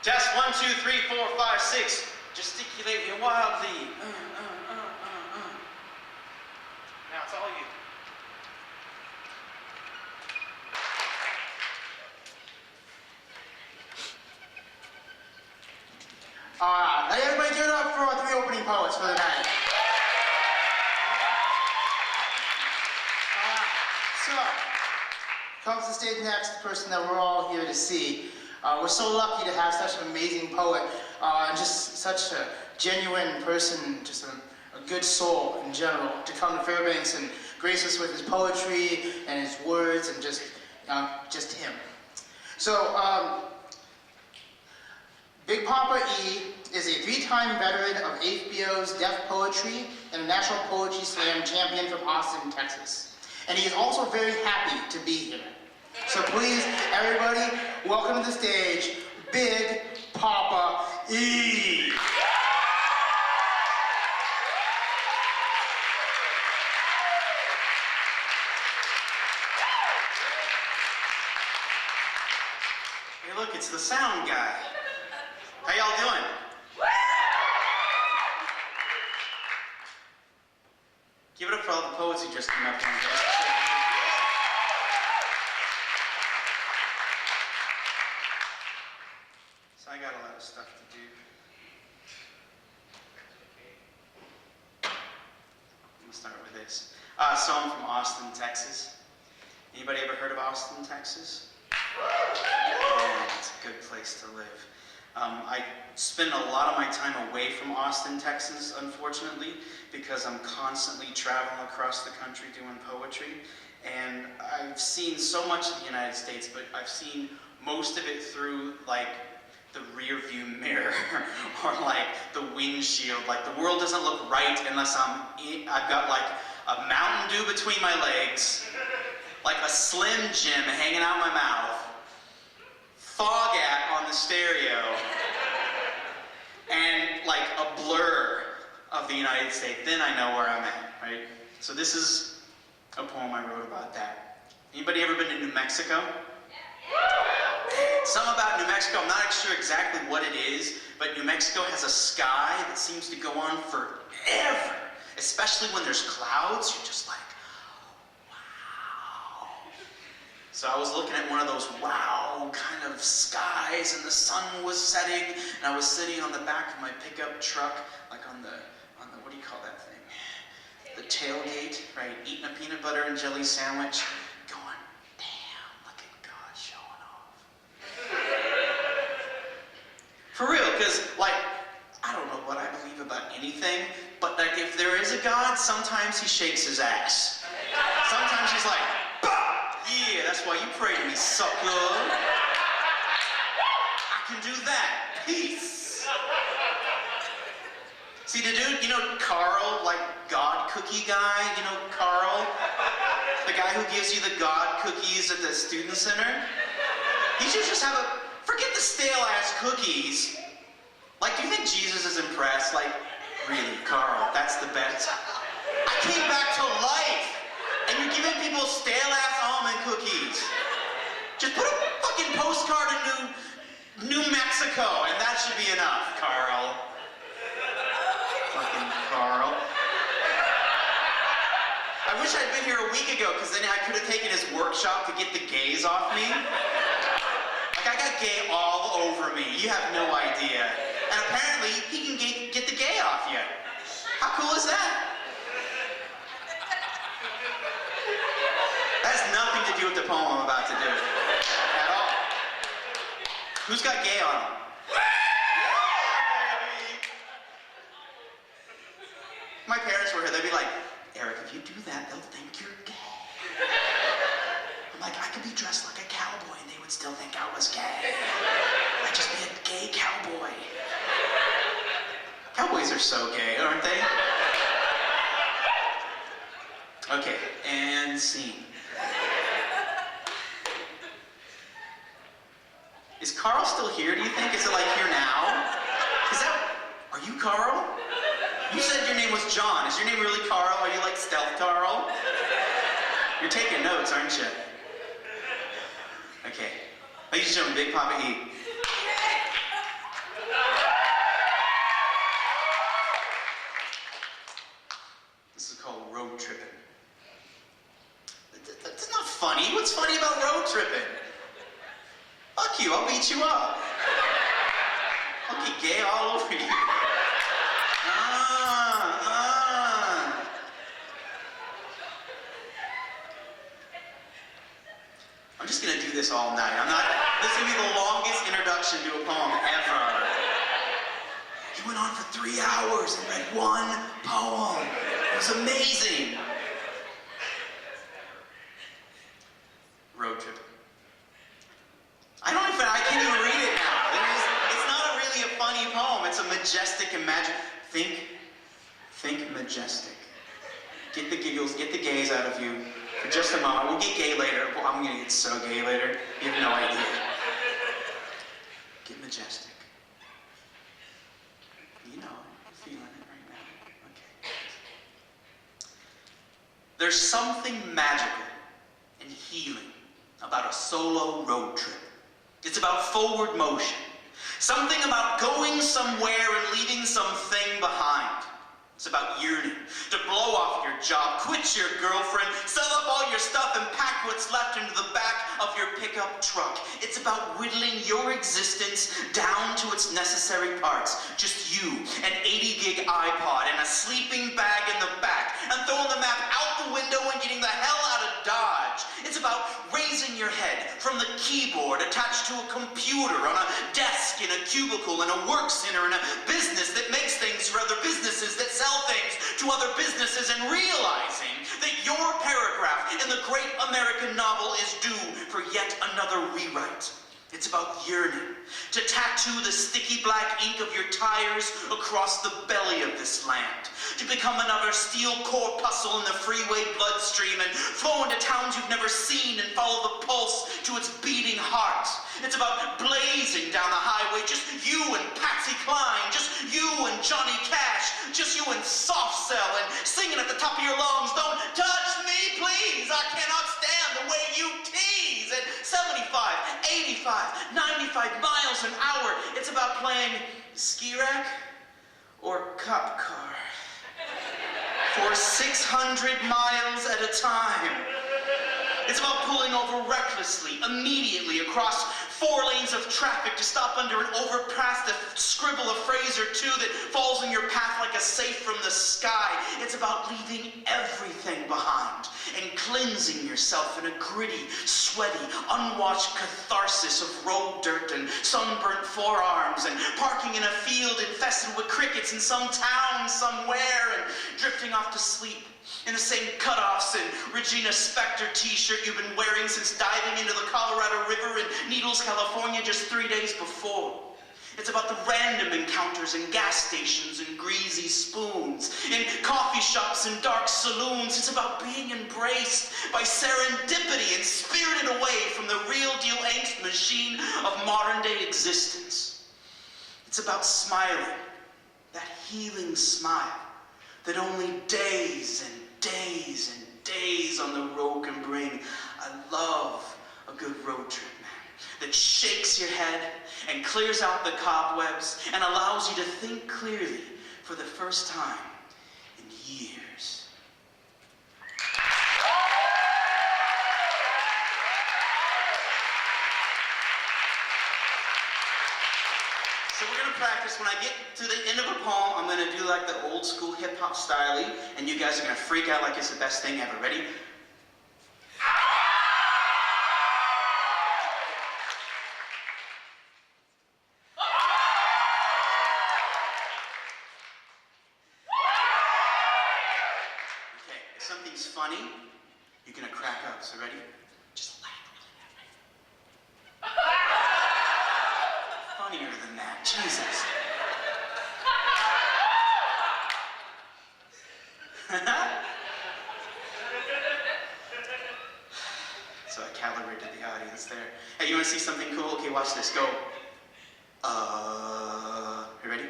Test 1, 2, 3, 4, 5, 6. Gesticulating wildly. Now it's all you. Let everybody give it up for our 3 opening poets for the night. So, comes to stage next, the person that we're all here to see. We're so lucky to have such an amazing poet, and just such a genuine person, just a good soul in general, to come to Fairbanks and grace us with his poetry and his words and just him. So, Big Papa E is a 3-time veteran of HBO's Deaf Poetry and a National Poetry Slam champion from Austin, Texas. And he is also very happy to be here. So please, everybody, welcome to the stage, Big Papa E. Hey look, it's the sound guy. How y'all doing? Give it up for all the poets who just came up here. So I got a lot of stuff to do. I'm gonna start with this. So I'm from Austin, Texas. Anybody ever heard of Austin, Texas? Yeah, it's a good place to live. I spend a lot of my time away from Austin, Texas, unfortunately, because I'm constantly traveling across the country doing poetry. And I've seen so much of the United States, but I've seen most of it through, like, the rear view mirror or, like, the windshield. Like, the world doesn't look right unless I've got, like, a Mountain Dew between my legs, like a Slim Jim hanging out my mouth, Foghat on the stereo, and like a blur of the United States. Then I know where I'm at, right? So this is a poem I wrote about that. Anybody ever been to New Mexico? Something about New Mexico, I'm not sure exactly what it is, but New Mexico has a sky that seems to go on forever. Especially when there's clouds, you're just like, so I was looking at one of those wow kind of skies, and the sun was setting, and I was sitting on the back of my pickup truck, like on the what do you call that thing? The tailgate, right? Eating a peanut butter and jelly sandwich, going, damn, look at God showing off. For real, because like, I don't know what I believe about anything, but like if there is a God, sometimes he shakes his ass. Sometimes he's like, yeah, that's why you pray to me, sucker. I can do that. Peace. See, the dude, you know Carl, like God cookie guy? You know Carl? The guy who gives you the God cookies at the student center? He should just have forget the stale-ass cookies. Like, do you think Jesus is impressed? Like, really, Carl, that's the best. I came back to life. And you're giving people stale-ass almond cookies. Just put a fucking postcard in New Mexico, and that should be enough, Carl. Fucking Carl. I wish I'd been here a week ago, because then I could have taken his workshop to get the gays off me. Like, I got gay all over me. You have no idea. And apparently, he can get the gay off you. How cool is that? That has nothing to do with the poem I'm about to do. At all. Who's got gay on him? Yeah, baby! My parents were here, they'd be like, Eric, if you do that, they'll think you're gay. I'm like, I could be dressed like a cowboy and they would still think I was gay. I'd just be a gay cowboy. Cowboys are so gay, aren't they? Okay, and scene. Is Carl still here, do you think? Is it like here now? Are you Carl? You said your name was John. Is your name really Carl? Are you like Stealth Carl? You're taking notes, aren't you? Okay. Ladies and gentlemen, Big Papa E. What's funny about road tripping? Fuck you, I'll beat you up. I'll get gay all over you. I'm just gonna do this all night. This is gonna be the longest introduction to a poem ever. He went on for 3 hours and read one poem. It was amazing. Road trip. I can't even read it now. It's not really a funny poem. It's a majestic and magic. Think majestic. Get the giggles, get the gays out of you for just a moment. We'll get gay later. Well, I'm gonna get so gay later. You have no idea. Get majestic. You know it. You're feeling it right now. Okay. There's something magical and healing about a solo road trip. It's about forward motion. Something about going somewhere and leaving something behind. It's about yearning to blow off your job, quit your girlfriend, sell up all your stuff and pack what's left into the back of your pickup truck. It's about whittling your existence down to its necessary parts. Just you, an 80-gig iPod, and a sleeping bag in the back, and throwing the map out the window and getting the hell out of Dodge. It's about raising your head from the keyboard attached to a computer on a desk in a cubicle in a work center in a business that makes things for other businesses that sell things to other businesses, and realizing that your paragraph in the great American novel is due for yet another rewrite. It's about yearning to tattoo the sticky black ink of your tires across the belly of this land, to become another steel corpuscle in the freeway bloodstream and flow into towns you've never seen and follow the pulse to its beating heart. It's about blazing down the highway, just you and Patsy Cline, just you and Johnny Cash, just you and Soft Cell, and singing at the top of your lungs, "Don't touch me, please, I cannot stand the way you tease." At 75, 85, 95 miles an hour, it's about playing ski rack or cop car for 600 miles at a time. It's about pulling over recklessly, immediately, across 4 lanes of traffic to stop under an overpass to scribble a phrase or two that falls in your path like a safe from the sky. It's about leaving everything behind and cleansing yourself in a gritty, sweaty, unwashed catharsis of road dirt and sunburnt forearms, and parking in a field infested with crickets in some town somewhere, and drifting off to sleep in the same cutoffs and Regina Spektor t-shirt you've been wearing since diving into the Colorado River in Needles, California just 3 days before. It's about the random encounters in gas stations and greasy spoons, in coffee shops and dark saloons. It's about being embraced by serendipity and spirited away from the real deal angst machine of modern day existence. It's about smiling, that healing smile that only days and days and days on the road can bring. I love a good road trip, man, that shakes your head and clears out the cobwebs and allows you to think clearly for the first time in years. So we're going to practice. When I get to the end of a poem, I'm going to do like the old school hip-hop style, and you guys are going to freak out like it's the best thing ever. Ready? Okay, if something's funny, you're going to crack up. So ready? Just laugh really loud. Funnier than that. Jesus. So I calibrated the audience there. Hey, you want to see something cool? Okay, watch this. Go. You ready?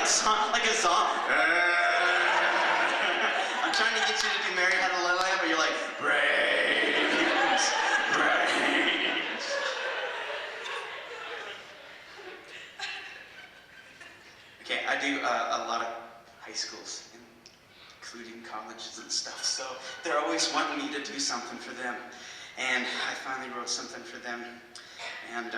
Sounds like a song. I'm trying to get you to do Mary Had a Little Lamb, but you're like, brains. I do a lot of high schools, including colleges and stuff, so they're always wanting me to do something for them. And I finally wrote something for them. And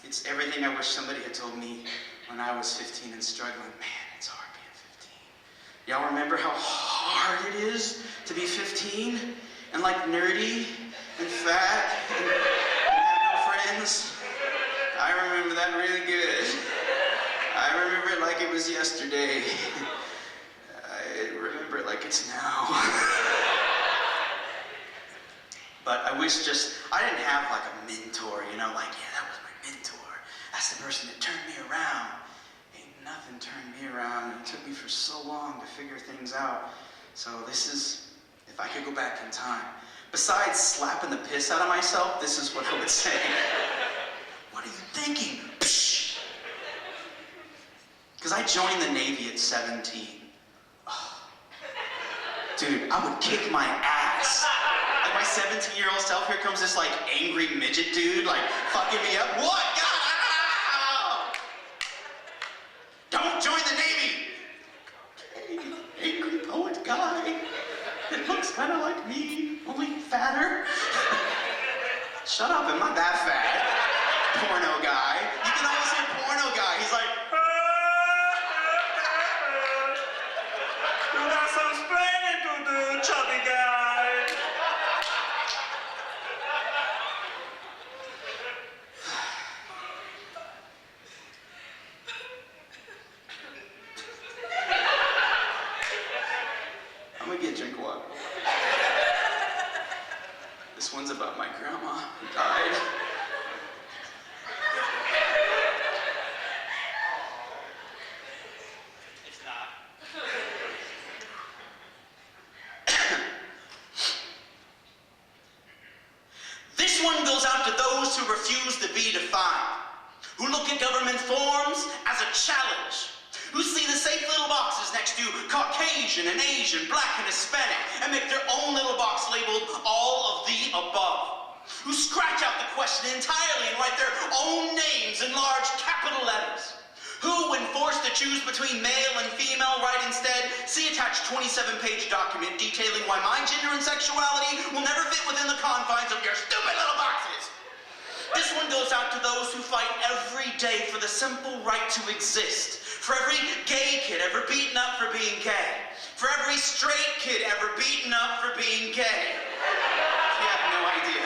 it's everything I wish somebody had told me when I was 15 and struggling. Man, it's hard being 15. Y'all remember how hard it is to be 15 and like nerdy and fat and have no friends? I remember that really good. I remember it like it was yesterday. I remember it like it's now. But I wish I didn't have like a mentor, you know, like, yeah, that was my mentor. That's the person that turned me around. Ain't nothing turned me around. It took me for so long to figure things out. So this is, if I could go back in time, besides slapping the piss out of myself, this is what I would say. What are you thinking? Because I joined the Navy at 17. Oh. Dude, I would kick my ass. Like my 17-year-old self, here comes this like angry midget dude, like fucking me up. What? God! Ow! Don't join the Navy! Okay, angry poet guy. It looks kind of like me, only fatter. Shut up, I'm not that fat. Porno guy. You can always hear porno guy. He's like, you got some explaining to do, chubby guy. I'm gonna get a drink of water. This one's about my grandma who died. It's not. This one goes out to those who refuse to be defined, who look at government forms as a challenge, who see the safe little boxes next to Caucasian and Asian, Black and Hispanic, and make their own little box labeled all of the above, who scratch out the question entirely and write their own names in large capital letters, who, when forced to choose between male and female, write instead, see attached 27-page document detailing why my gender and sexuality will never fit within the confines of your stupid little boxes. This one goes out to those who fight every day for the simple right to exist. For every gay kid ever beaten up for being gay. For every straight kid ever beaten up for being gay. You have no idea.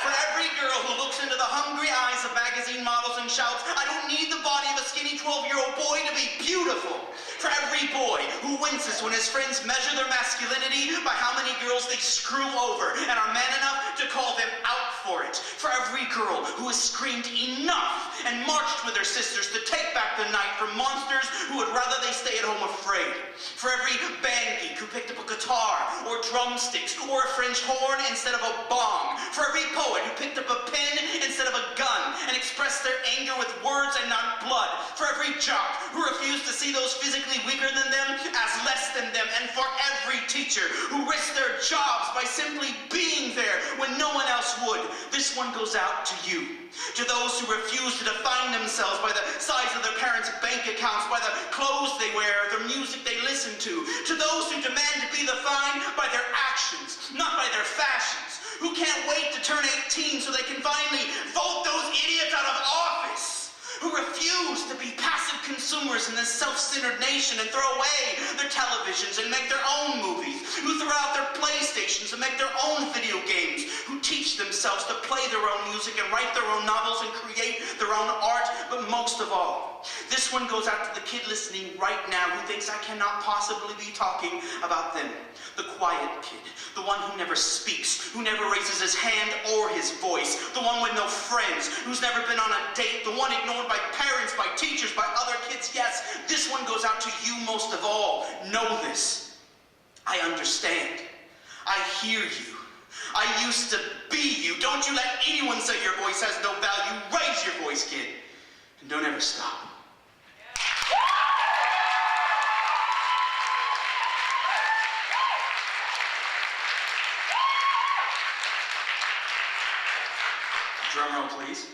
For every girl who looks into the hungry eyes of magazine models and shouts, I don't need the body of a skinny 12-year-old boy to be beautiful. For every boy who winces when his friends measure their masculinity by how many girls they screw over and are man enough to call them out for it. For every girl who has screamed enough and marched with her sisters to take back the night from monsters who would rather they stay at home afraid. For every band geek who picked up a guitar or drumsticks or a French horn instead of a bong. For every poet who picked up a pen instead of a gun and expressed their anger with words and not blood. For every jock who refused to see those physically weaker than them as less than them. And for every teacher who risked their jobs by simply being there when no one else would. This one goes out to you. To those who refuse to define themselves by the size of their parents' bank accounts, by the clothes they wear, the music they listen to. To those who demand to be defined by their actions, not by their fashions. Who can't wait to turn 18 so they can finally vote those idiots out of office. Who refuse to be passive consumers in this self-centered nation and throw away their televisions and make their own movies. Who throw out their PlayStations and make their own video games. Who teach themselves to play their own music and write their own novels and create their own art. But most of all, this one goes out to the kid listening right now who thinks I cannot possibly be talking about them. The quiet kid, the one who never speaks, who never raises his hand or his voice, the one with no friends, who's never been on a date, the one ignored by parents, by teachers, by other kids. Yes, this one goes out to you most of all. Know this. I understand. I hear you. I used to be you. Don't you let anyone say your voice has no value. Raise your voice, kid. And don't ever stop. Drum roll, please.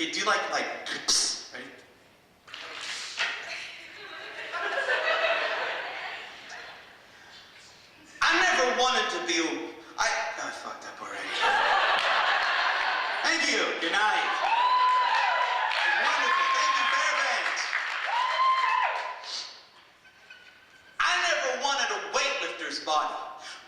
Okay, do like, psst, ready? I never wanted to be, I fucked up already. Thank you, good night. Wonderful, thank you, Fairbanks. I never wanted a weightlifter's body.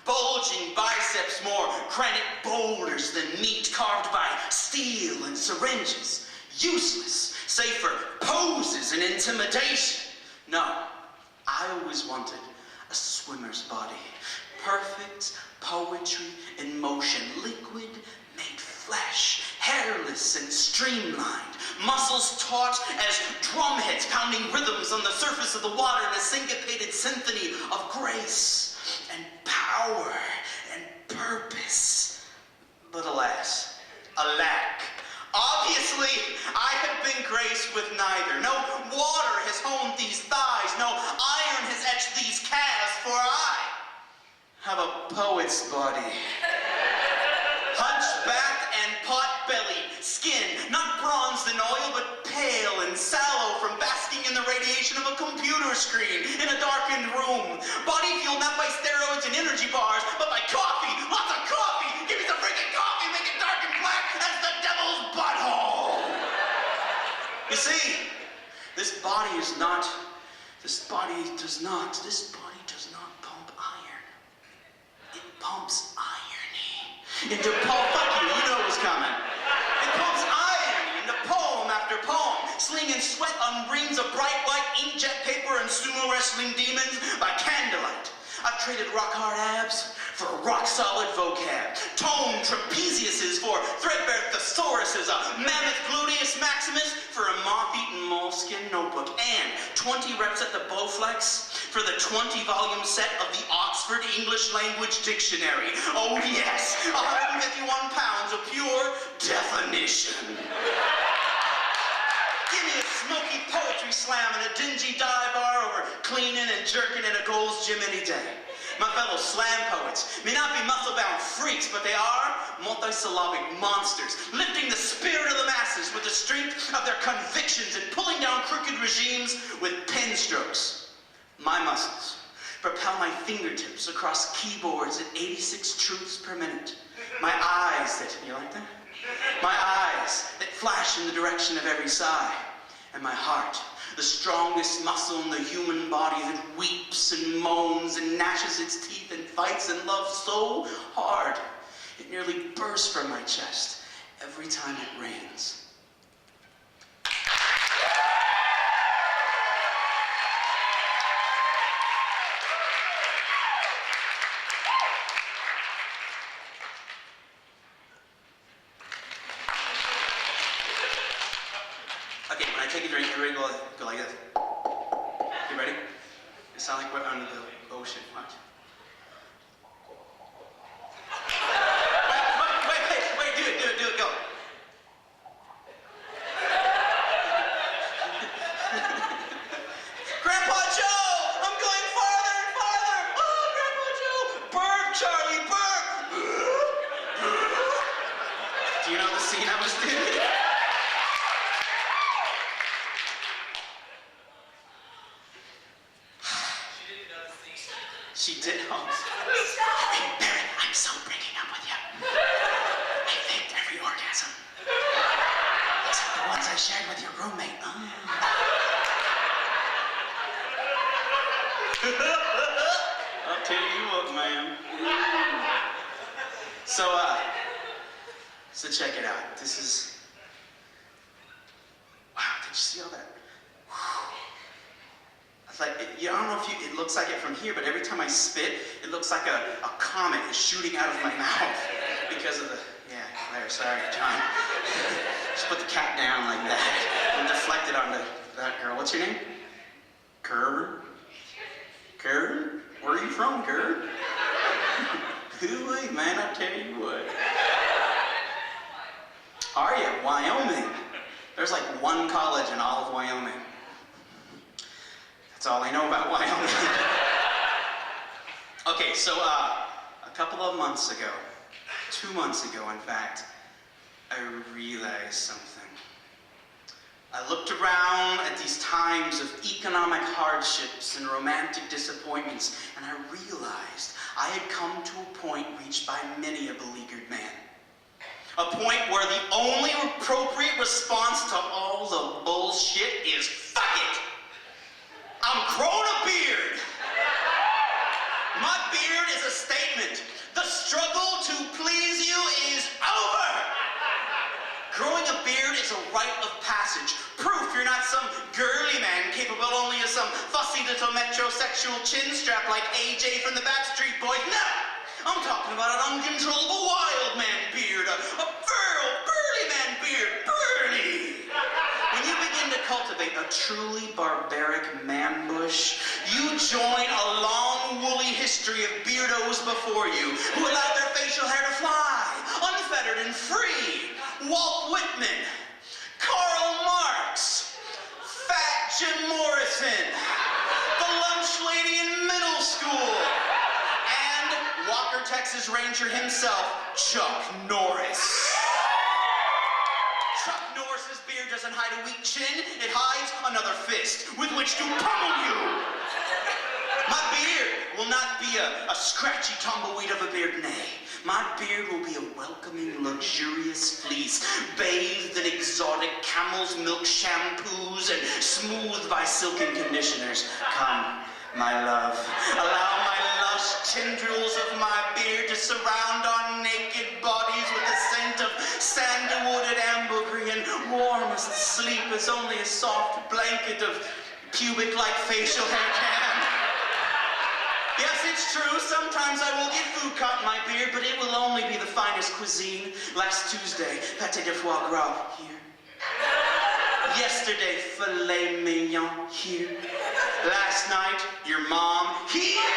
Bulging biceps, more granite boulders than meat carved by steel and syringes. Useless, save for poses and intimidation. No, I always wanted a swimmer's body. Perfect poetry in motion, liquid made flesh, hairless and streamlined, muscles taut as drumheads pounding rhythms on the surface of the water in a syncopated symphony of grace and power and purpose. But alas, a lack. Obviously, I have been graced with neither. No water has honed these thighs, no iron has etched these calves, for I have a poet's body. Hunchbacked and pot-bellied, skin not bronzed in oil, but pale and sallow from basking in the radiation of a computer screen in a darkened room. Body fueled not by steroids and energy bars, but by coffee. Lots of coffee. Give me some freaking coffee. Make it dark and black as the devil's butthole. You see, this body does not pump iron. It pumps irony into poem. Fuck you, you know what's coming. It pumps irony into poem after poem, slinging sweat on reams of bright white inkjet paper and sumo wrestling demons by candlelight. I've traded rock-hard abs for rock-solid vocab, toned trapeziuses for threadbare thesauruses, a mammoth gluteus maximus for a moth-eaten moleskin notebook, and 20 reps at the Bowflex for the 20-volume set of the Oxford English Language Dictionary. Oh yes, 151 pounds of pure definition. Give me a smoky poetry slam and a dingy dive bar over cleaning and jerking in a Gold's Gym any day. My fellow slam poets may not be muscle-bound freaks, but they are multisyllabic monsters, lifting the spirit of the masses with the strength of their convictions and pulling down crooked regimes with pen strokes. My muscles propel my fingertips across keyboards at 86 truths per minute. My eyes that, you like that? My eyes that flash in the direction of every sigh. And my heart, the strongest muscle in the human body that weeps and moans and gnashes its teeth and fights and loves so hard it nearly bursts from my chest every time it rains. Okay, when I take a drink, everybody go like this. You ready? It sounds like we're under the ocean. Watch. Wait, do it, go. Grandpa Joe, I'm going farther and farther. Oh, Grandpa Joe, burp, Charlie, burp. Do you know the scene I was doing? She did. Oh. Hey, Barry, I'm so breaking up with you. I faked every orgasm. Except the ones I shared with your roommate. I'll tell you what, man. So check it out. This is... Wow, did you see all that? Like, I don't know if it looks like it from here, but every time I spit, it looks like a comet is shooting out of my mouth because of the, yeah, there, sorry, John. Just put the cap down like that and deflect it onto that girl. What's your name? Kerr? Kerr? Where are you from, Kerr? Hooey, man, I tell you what. Are you? Wyoming. There's like one college in all of Wyoming. That's all I know about Wyoming. Okay, so a couple of months ago, 2 months ago in fact, I realized something. I looked around at these times of economic hardships and romantic disappointments, and I realized I had come to a point reached by many a beleaguered man. A point where the only appropriate response to all the bullshit is, fuck it! I'm growing a beard! My beard is a statement. The struggle to please you is over! Growing a beard is a rite of passage. Proof you're not some girly man capable only of some fussy little metrosexual chin strap like AJ from the Backstreet Boys. No! I'm talking about an uncontrollable wild man beard. A feral, burly man beard. Burly! When you begin to cultivate a truly barbaric man bush, you join a long, woolly history of beardos before you who allowed their facial hair to fly, unfettered and free. Walt Whitman, Karl Marx, Fat Jim Morrison, the lunch lady in middle school, and Walker, Texas Ranger himself, Chuck Norris. Chuck Norris's beard doesn't hide a weak chin, it hides another fist with which to pummel you. My beard will not be a scratchy tumbleweed of a beard, nay. My beard will be a welcoming, luxurious fleece, bathed in exotic camel's milk shampoos and smoothed by silken conditioners. Come, my love, allow my lush tendrils of my beard to surround our naked bodies with the scent of sandalwood and ambergris, and warm as sleep as only a soft blanket of pubic-like facial hair can. Yes, it's true, sometimes I will get food caught in my beard, but it will only be the finest cuisine. Last Tuesday, pâté de foie gras, here. Yesterday, filet mignon, here. Last night, your mom, here.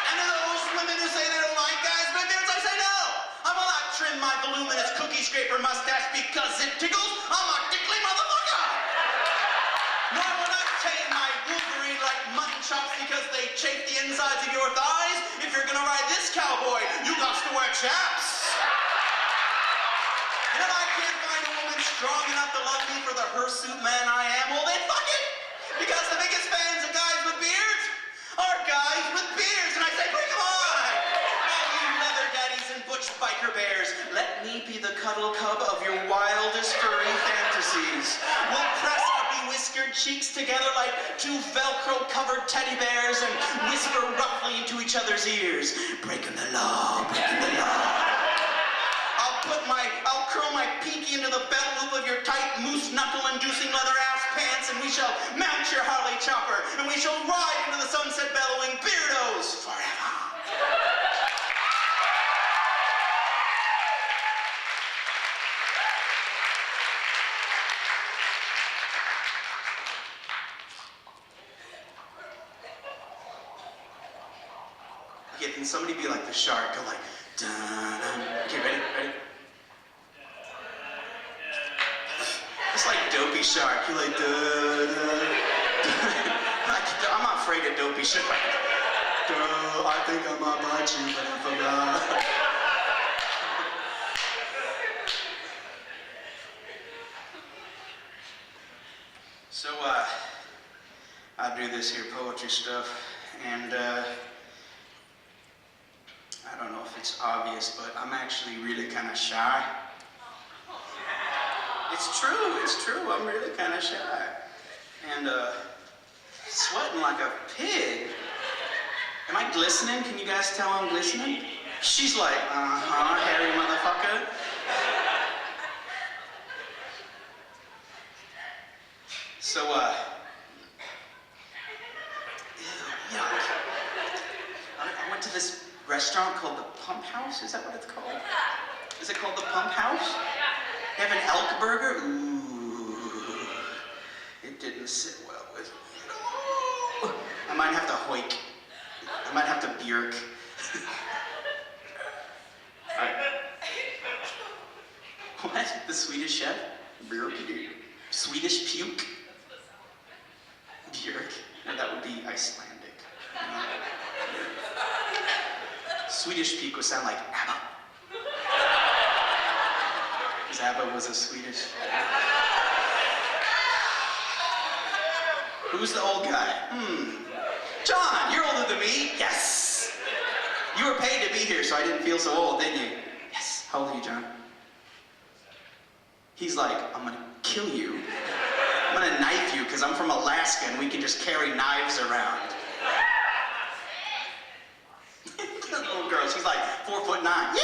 And to those women who say they don't like guys with beards, I say no. I will not trim my voluminous cookie scraper mustache because it tickles. I'm a tickly motherfucker. Nor will I tame my Wolverine-like mutton chops because they chafe the insides of your thighs. If you're gonna ride this cowboy, you got to wear chaps. And if I can't find a woman strong enough to love me for the hirsute man I am, well then fuck it. Because the biggest fans of guys with beards are guys with beards. And I say, bring them on. All you leather daddies and butch biker bears, let me be the cuddle cub of your wildest furry fantasies. We'll press our whiskered cheeks together like two Velcro-covered teddy bears and whisper roughly into each other's ears. Breaking the law, breaking the law. I'll curl my pinky into the belt loop of your tight moose knuckle-inducing leather-ass pants, and we shall mount your Harley chopper, and we shall ride into the sunset bellowing beardos forever. Yeah, can somebody be like the shark? Go like, dun-dun. Okay, ready? It's like Dopey Shark. You're like, dun-dun. I'm not afraid of Dopey Shark. I think I might bite you, but I forgot. So, I do this here poetry stuff, and, I don't know if it's obvious, but I'm actually really kind of shy. It's true, I'm really kind of shy. And, sweating like a pig. Am I glistening? Can you guys tell I'm glistening? She's like, hairy motherfucker. So, ew, yuck. I went to this restaurant called the Pump House. Is that what it's called? Is it called the Pump House? They have an elk burger. Ooh, it didn't sit well with me. Ooh. I might have to hoik. I might have to bjork. All right. What? The Swedish chef? Bjork? Swedish puke? Bjork? No, that would be Icelandic. Swedish puke would sound like ABBA. Is Zabba was a Swedish. Who's the old guy? John, you're older than me. Yes. You were paid to be here, so I didn't feel so old, didn't you? Yes. How old are you, John? He's like, I'm gonna kill you. I'm gonna knife you because I'm from Alaska and we can just carry knives around. The little girl, she's like 4'9". Yeah!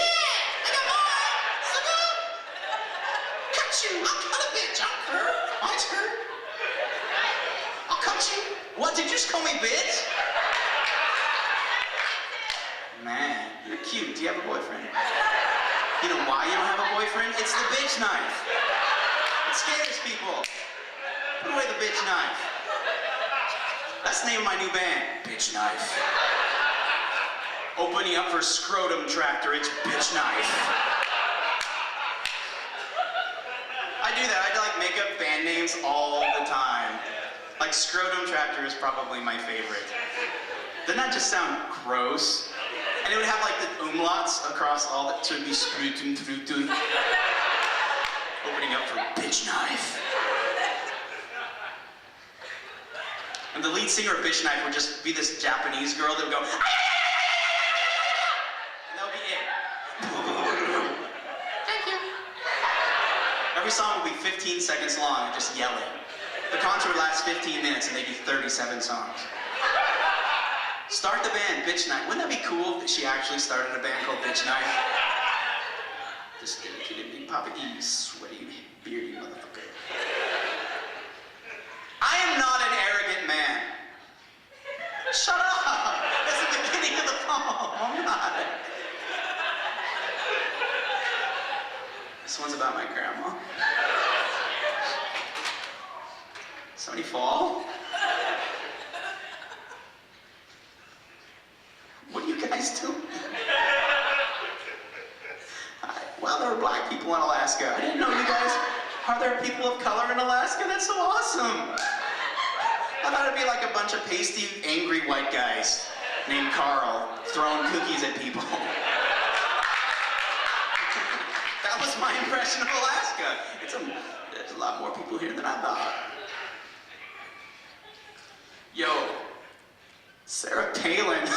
Cut you! I'll cut a bitch! I'll her! Mine's her! I'll cut you! What, did you just call me bitch? Man, you're cute. Do you have a boyfriend? You know why you don't have a boyfriend? It's the bitch knife. It scares people. Put away the bitch knife. That's the name of my new band. Bitch Knife. Opening up for Scrotum Tractor, it's Bitch Knife. I do that. I like make up band names all the time. Like Scrotum Tractor is probably my favorite. Doesn't that just sound gross? And it would have like the umlauts across all that, so it'd be Scrotum Tractor. Opening up for Bitch Knife. And the lead singer of Bitch Knife would just be this Japanese girl that would go, and that would be it. Thank you. Every song would be 15 seconds long, just yelling. The concert would last 15 minutes and they'd be 37 songs. Start the band, Bitch Knife. Wouldn't that be cool if she actually started a band called Bitch Knife? Just get a kid in Big Papa E, sweaty, beardy motherfucker. I am not an arrogant man. Shut up! That's the beginning of the poem. I'm not. This one's about my grandma. Somebody fall? What are you guys doing? Well, there were black people in Alaska. I didn't know you guys. Are there people of color in Alaska? That's so awesome. I thought it'd be like a bunch of pasty, angry white guys named Carl throwing cookies at people. That was my impression of Alaska. There's a lot more people here than I thought. Yo, Sarah Palin.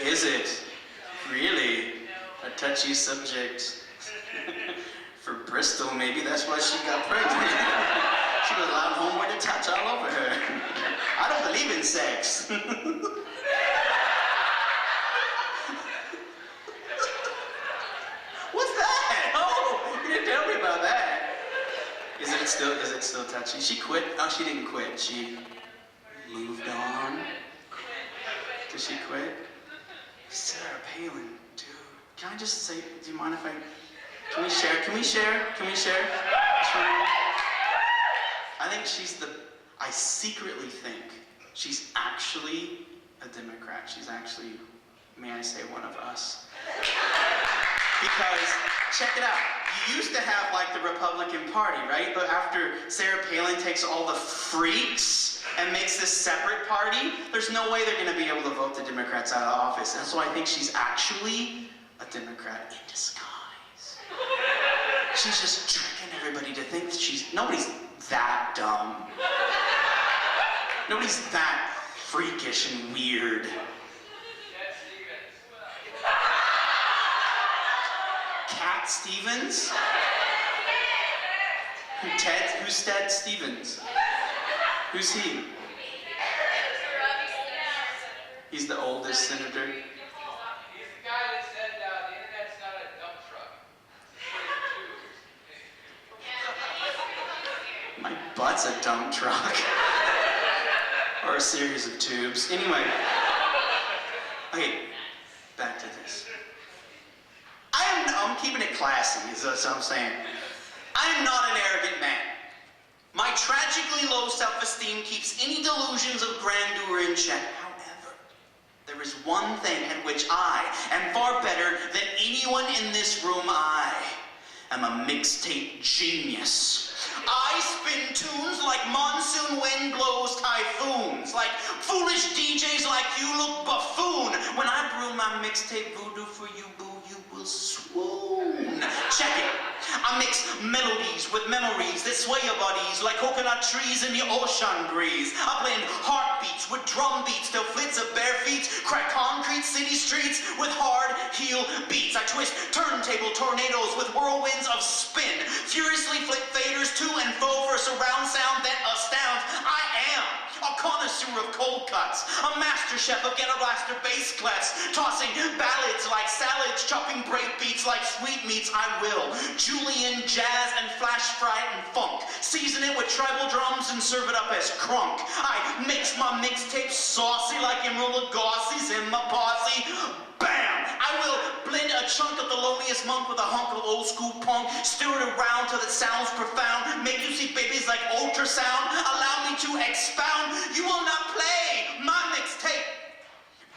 Is it? Really? A touchy subject. For Bristol, maybe that's why she got pregnant. She was allowed homeward to touch all over her. I don't believe in sex. What's that? Oh, you didn't tell me about that. Is it still touchy? She quit? No, she didn't quit. She moved on. Did she quit? Sarah Palin, dude. Can I just say, do you mind if can we share? Can we share? I think I secretly think she's actually a Democrat. She's actually, may I say, one of us. Because, check it out, you used to have like the Republican Party, right? But after Sarah Palin takes all the freaks and makes this separate party, there's no way they're gonna be able to vote the Democrats out of office. And so I think she's actually a Democrat in disguise. She's just tricking everybody to think that nobody's that dumb. Nobody's that freakish and weird. Cat Stevens? Who's Ted Stevens? Who's he? He's the oldest senator. He's the guy that said the internet's not a dump truck. My butt's a dump truck. Or a series of tubes. Anyway. Okay, back to this. I'm keeping it classy, is what I'm saying. I am not an arrogant man. My tragically low self-esteem keeps any delusions of grandeur in check. However, there is one thing at which I am far better than anyone in this room. I am a mixtape genius. I spin tunes like monsoon wind blows typhoons. Like foolish DJs like you look buffoon. When I brew my mixtape voodoo for you, boo, you will swoon. Check it. I mix melodies with memories that sway your bodies like coconut trees in the ocean breeze. I blend heartbeats with drum beats till flits of bare feet crack concrete city streets with hard heel beats. I twist turntable tornadoes with whirlwinds of spin, furiously flip faders to and fro for surround sound that astounds. I am a connoisseur of cold cuts, a master chef of ghetto blaster bass clefs, tossing ballads like salads, chopping break beats like sweetmeats. I will Julian jazz and flash fright and funk, season it with tribal drums and serve it up as crunk. I mix my mixtape saucy like Emerald Lagasse's in my posse. Bam! I will blend a chunk of the loneliest monk with a hunk of old school punk, stir it around till it sounds profound, make you see babies like ultrasound, allow me to expound. You will not play my mixtape.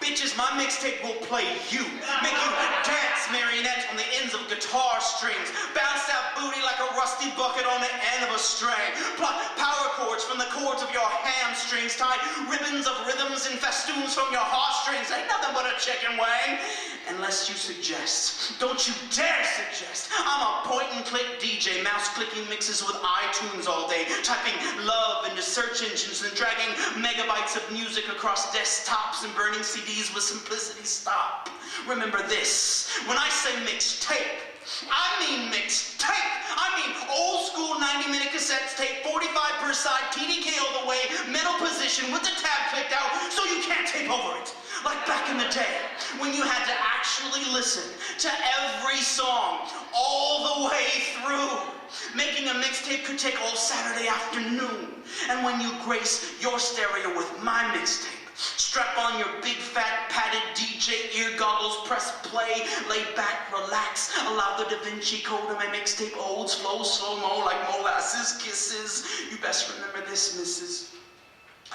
Bitches, my mixtape will play you. Make you dance marionettes on the ends of guitar strings. Bounce that booty like a rusty bucket on the end of a string. Pluck power chords from the chords of your hamstrings. Tie ribbons of rhythms and festoons from your heartstrings. Ain't nothing but a chicken wing. Unless you suggest. Don't you dare suggest. I'm a point-and-click DJ, mouse-clicking mixes with iTunes all day, typing love into search engines and dragging megabytes of music across desktops and burning CDs with simplicity. Stop. Remember this. When I say mixtape, I mean mixtape. I mean old school 90-minute cassette tape, 45 per side, TDK all the way, metal position with the tab clicked out so you can't tape over it. Like back in the day, when you had to actually listen to every song all the way through. Making a mixtape could take all Saturday afternoon. And when you grace your stereo with my mixtape, strap on your big fat padded DJ ear goggles, press play, lay back, relax, allow the Da Vinci Code of my mixtape olds flow slow-mo like molasses kisses. You best remember this, missus.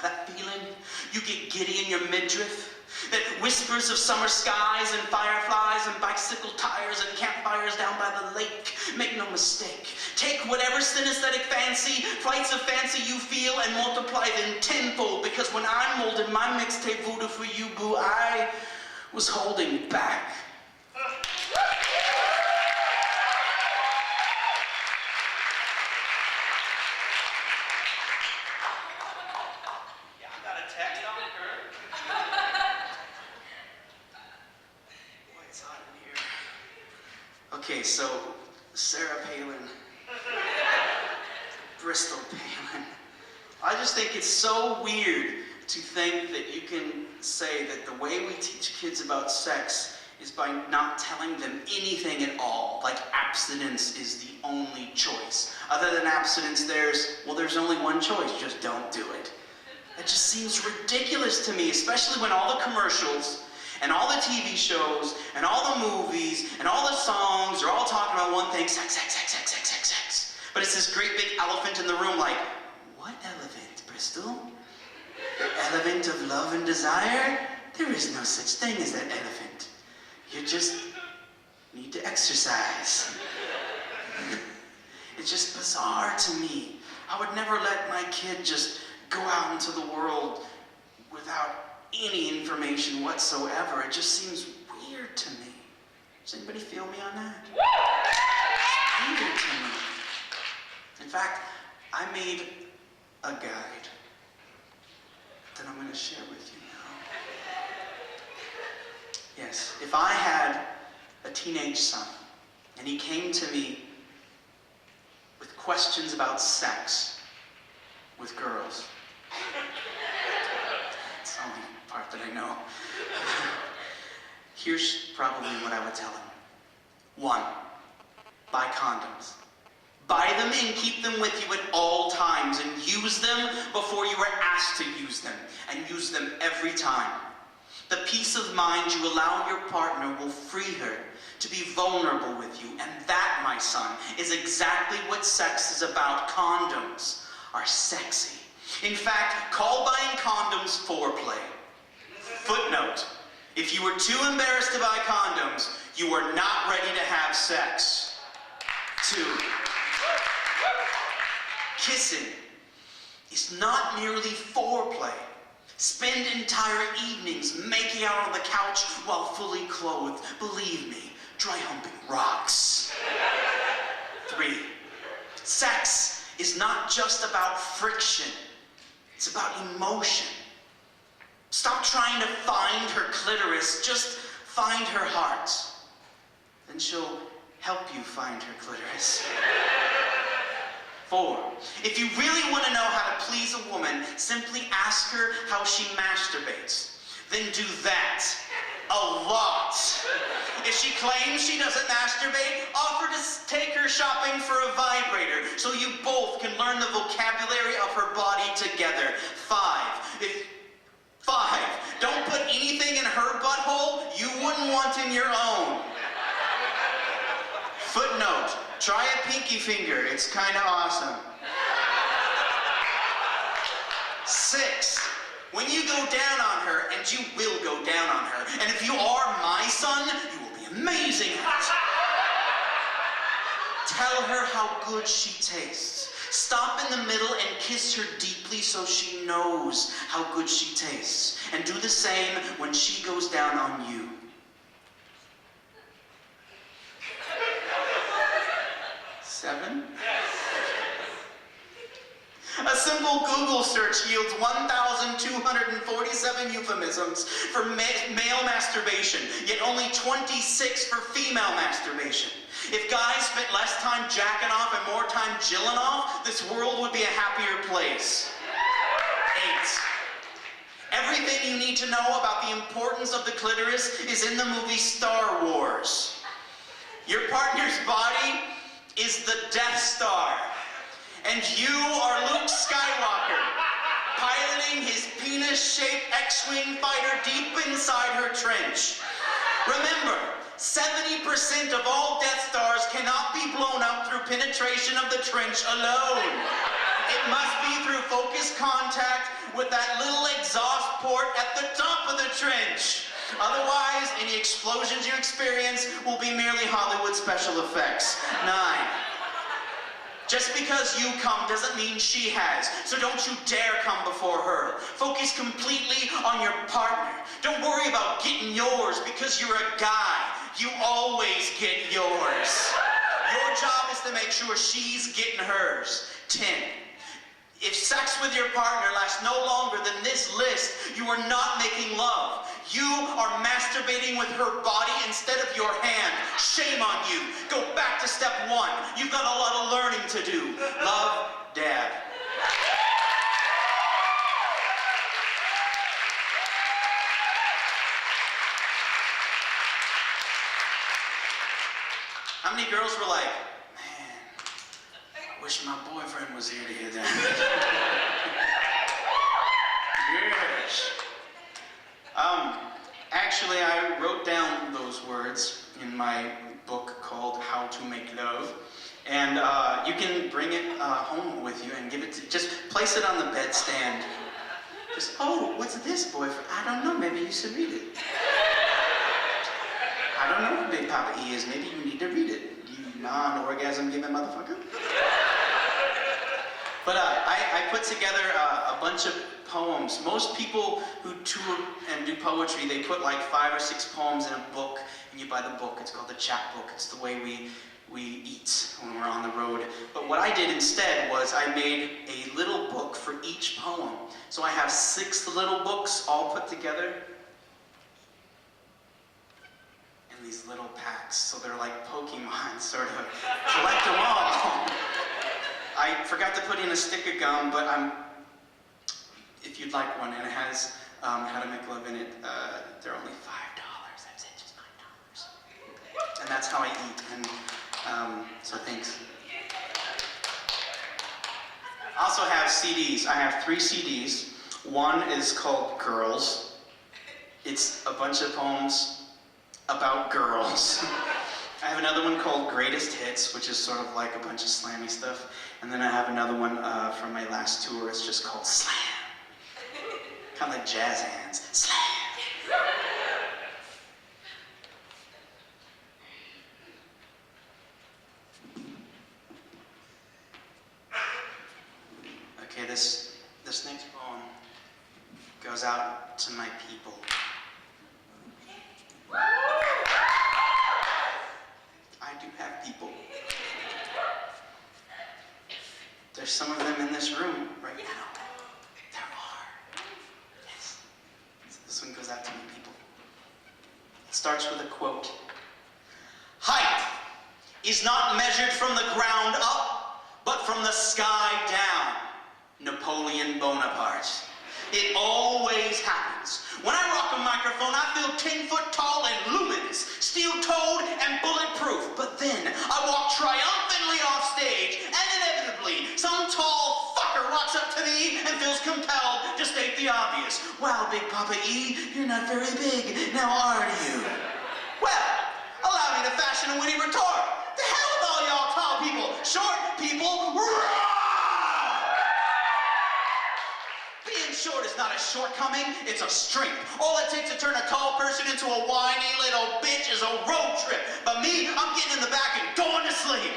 That feeling you get giddy in your midriff, that whispers of summer skies and fireflies and bicycle tires and campfires down by the lake. Make no mistake, take whatever synesthetic fancy, flights of fancy you feel and multiply them tenfold, because when I molded my mixtape voodoo for you, boo, I was holding back. Okay, so Sarah Palin, Bristol Palin. I just think it's so weird to think that you can say that the way we teach kids about sex is by not telling them anything at all. Like abstinence is the only choice. Other than abstinence, there's only one choice, just don't do it. It just seems ridiculous to me, especially when all the commercials and all the TV shows, and all the movies, and all the songs are all talking about one thing, sex, sex, sex, sex, sex, sex, sex. But it's this great big elephant in the room like, what elephant, Bristol? The elephant of love and desire? There is no such thing as that elephant. You just need to exercise. It's just bizarre to me. I would never let my kid just go out into the world without any information whatsoever. It just seems weird to me. Does anybody feel me on that? It's weird to me. In fact, I made a guide that I'm going to share with you now. Yes, if I had a teenage son and he came to me with questions about sex with girls, it's the only part that I know. Here's probably what I would tell him. 1, buy condoms. Buy them and keep them with you at all times, and use them before you are asked to use them, and use them every time. The peace of mind you allow your partner will free her to be vulnerable with you, and that, my son, is exactly what sex is about. Condoms are sexy. In fact, call buying condoms foreplay. Footnote: if you were too embarrassed to buy condoms, you are not ready to have sex. 2, Kissing is not merely foreplay. Spend entire evenings making out on the couch while fully clothed. Believe me, dry humping rocks. 3, sex is not just about friction. It's about emotion. Stop trying to find her clitoris, just find her heart. Then she'll help you find her clitoris. 4, if you really want to know how to please a woman, simply ask her how she masturbates. Then do that a lot. If she claims she doesn't masturbate, offer to take her shopping for a vibrator so you both can learn the vocabulary of her body together. 5, don't put anything in her butthole you wouldn't want in your own. Footnote, try a pinky finger, it's kind of awesome. 6, when you go down on her, and you will go down on her, and if you are my son, you will be amazing at it. Tell her how good she tastes. Stop in the middle and kiss her deeply so she knows how good she tastes. And do the same when she goes down on you. 7? A simple Google search yields 1,247 euphemisms for male masturbation, yet only 26 for female masturbation. If guys spent less time jacking off and more time jilling off, this world would be a happier place. 8. Everything you need to know about the importance of the clitoris is in the movie Star Wars. Your partner's body is the Death Star, and you are Luke Skywalker, piloting his penis-shaped X-Wing fighter deep inside her trench. Remember, 70% of all Death Stars cannot be blown up through penetration of the trench alone. It must be through focused contact with that little exhaust port at the top of the trench. Otherwise, any explosions you experience will be merely Hollywood special effects. 9. Just because you come doesn't mean she has, so don't you dare come before her. Focus completely on your partner. Don't worry about getting yours because you're a guy. You always get yours. Your job is to make sure she's getting hers. 10. If sex with your partner lasts no longer than this list, you are not making love. You are masturbating with her body instead of your hand. Shame on you. Go back to step 1. You've got a lot of learning to do. Love, Dad. How many girls were like, man, I wish my boyfriend was here to hear that. Yes. Actually, I wrote down those words in my book called How to Make Love. And you can bring it home with you and give it to, just place it on the bedstand. Just, oh, what's this, boyfriend? I don't know, maybe you should read it. I don't know what Big Papa E is, maybe you need to read it, you non-orgasm giving motherfucker. But I put together a bunch of poems. Most people who tour and do poetry, they put like 5 or 6 poems in a book, and you buy the book. It's called the chapbook. It's the way we eat when we're on the road. But what I did instead was I made a little book for each poem. So I have 6 little books all put together in these little packs. So they're like Pokemon, sort of. Collect them all. I forgot to put in a stick of gum, but if you'd like one, and it has How to Make Love in it, they're only $5. That's it, just $5. And that's how I eat, and so thanks. I also have CDs. I have 3 CDs. One is called Girls. It's a bunch of poems about girls. I have another one called Greatest Hits, which is sort of like a bunch of slammy stuff. And then I have another one from my last tour. It's just called Slam. Kind of like jazz hands. Slam. this next poem goes out to my people. I do have people. There's some of them in this room right now. There are. Yes. So this one goes out to my people. It starts with a quote. Height is not measured from the ground up, but from the sky down. Napoleon Bonaparte. It always happens. When I rock a microphone, I feel 10 foot tall and luminous, steel-toed and bulletproof. But then I walk triumphantly off stage, and inevitably, some tall fucker walks up to me and feels compelled to state the obvious. Wow, Big Papa E, you're not very big, now are you? Well, allow me to fashion a witty retort. The hell with all y'all tall people, short people, being short is not a shortcoming, it's a strength. All it takes to turn a tall person into a whiny little bitch is a road trip. But me, I'm getting in the back and going to sleep.